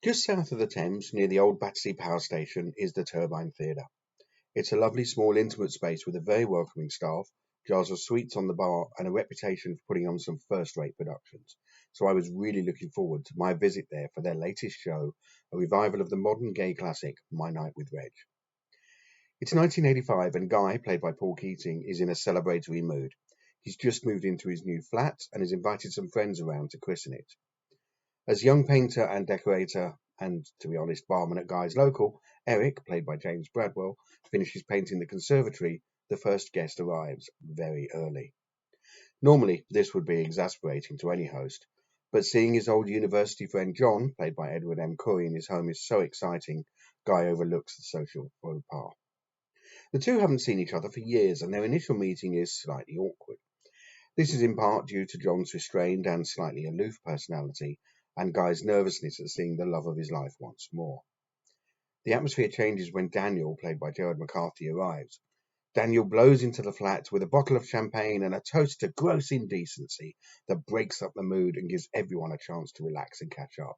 Just south of the Thames, near the old Battersea Power Station, is the Turbine Theatre. It's a lovely, small, intimate space with a very welcoming staff, jars of sweets on the bar, and a reputation for putting on some first-rate productions. So I was really looking forward to my visit there for their latest show, a revival of the modern gay classic, My Night With Reg. It's 1985 and Guy, played by Paul Keating, is in a celebratory mood. He's just moved into his new flat and has invited some friends around to christen it. As young painter and decorator, and to be honest, barman at Guy's local, Eric, played by James Bradwell, finishes painting the conservatory, the first guest arrives very early. Normally, this would be exasperating to any host, but seeing his old university friend John, played by Edward M. Curry, in his home is so exciting, Guy overlooks the social faux pas. The two haven't seen each other for years, and their initial meeting is slightly awkward. This is in part due to John's restrained and slightly aloof personality, and Guy's nervousness at seeing the love of his life once more. The atmosphere changes when Daniel, played by Gerard McCarthy, arrives. Daniel blows into the flat with a bottle of champagne and a toast to gross indecency that breaks up the mood and gives everyone a chance to relax and catch up.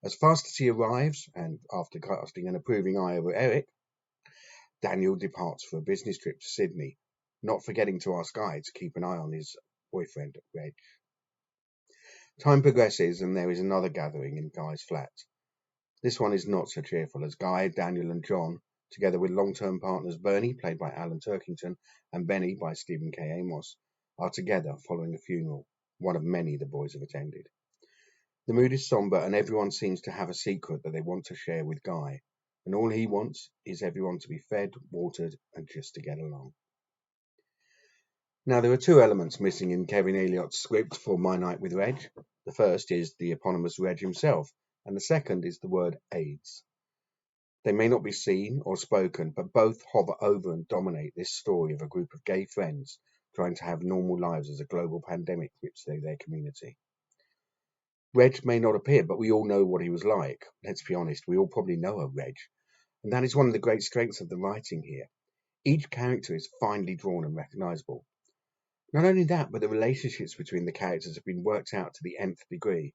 As fast as he arrives, and after casting an approving eye over Eric, Daniel departs for a business trip to Sydney, not forgetting to ask Guy to keep an eye on his boyfriend, Reg. Time progresses and there is another gathering in Guy's flat. This one is not so cheerful as Guy, Daniel and John, together with long-term partners Bernie, played by Alan Turkington, and Benny, by Stephen K. Amos, are together following a funeral, one of many the boys have attended. The mood is somber and everyone seems to have a secret that they want to share with Guy, and all he wants is everyone to be fed, watered, and just to get along. Now, there are two elements missing in Kevin Elliott's script for My Night with Reg. The first is the eponymous Reg himself, and the second is the word AIDS. They may not be seen or spoken, but both hover over and dominate this story of a group of gay friends trying to have normal lives as a global pandemic rips through their community. Reg may not appear, but we all know what he was like. Let's be honest, we all probably know a Reg, and that is one of the great strengths of the writing here. Each character is finely drawn and recognisable. Not only that, but the relationships between the characters have been worked out to the nth degree.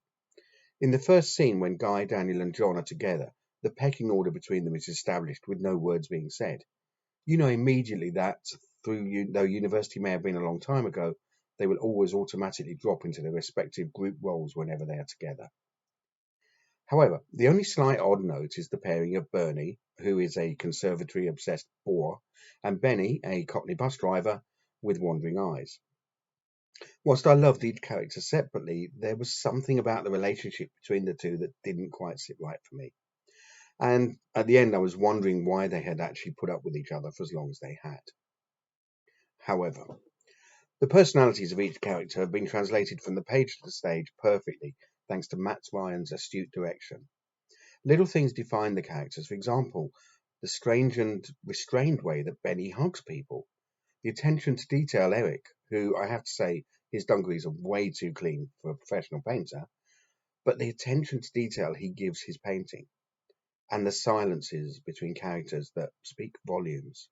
In the first scene, when Guy, Daniel and John are together, the pecking order between them is established with no words being said. You know immediately that, though university may have been a long time ago, they will always automatically drop into their respective group roles whenever they are together. However, the only slight odd note is the pairing of Bernie, who is a conservatory-obsessed bore, and Benny, a Cockney bus driver with wandering eyes. Whilst I loved each character separately, there was something about the relationship between the two that didn't quite sit right for me. And at the end, I was wondering why they had actually put up with each other for as long as they had. However, the personalities of each character have been translated from the page to the stage perfectly, thanks to Matt Ryan's astute direction. Little things define the characters. For example, the strange and restrained way that Benny hugs people. The attention to detail Eric, who I have to say his dungarees are way too clean for a professional painter, but the attention to detail he gives his painting, and the silences between characters that speak volumes.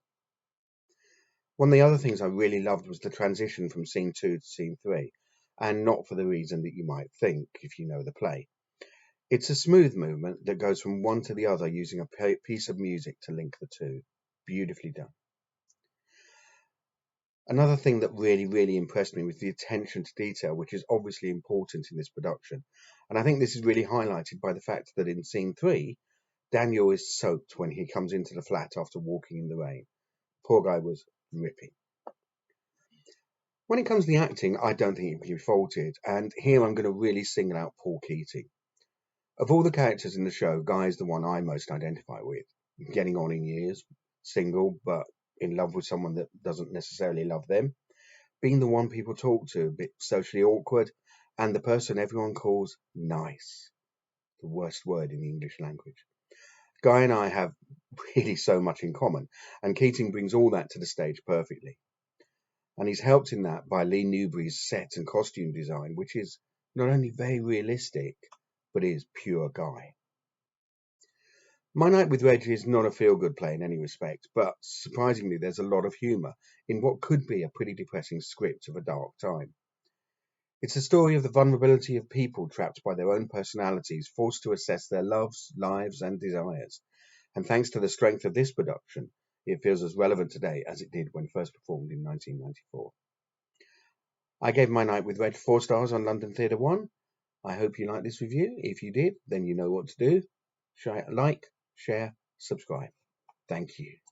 One of the other things I really loved was the transition from scene 2 to scene 3, and not for the reason that you might think if you know the play. It's a smooth movement that goes from one to the other using a piece of music to link the two. Beautifully done. Another thing that really impressed me was the attention to detail, which is obviously important in this production. And I think this is really highlighted by the fact that in scene 3, Daniel is soaked when he comes into the flat after walking in the rain. Poor guy was dripping. When it comes to the acting, I don't think it can be faulted, and here I'm going to really single out Paul Keating. Of all the characters in the show, Guy is the one I most identify with. Getting on in years, single, but in love with someone that doesn't necessarily love them, being the one people talk to, a bit socially awkward, and the person everyone calls nice. The worst word in the English language. Guy and I have really so much in common, and Keating brings all that to the stage perfectly. And he's helped in that by Lee Newbury's set and costume design, which is not only very realistic, but is pure Guy. My Night with Reg is not a feel-good play in any respect, but surprisingly there's a lot of humour in what could be a pretty depressing script of a dark time. It's a story of the vulnerability of people trapped by their own personalities, forced to assess their loves, lives, and desires. And thanks to the strength of this production, it feels as relevant today as it did when first performed in 1994. I gave My Night with Reg 4 stars on London Theatre 1. I hope you liked this review. If you did, then you know what to do. Like, share, subscribe. Thank you.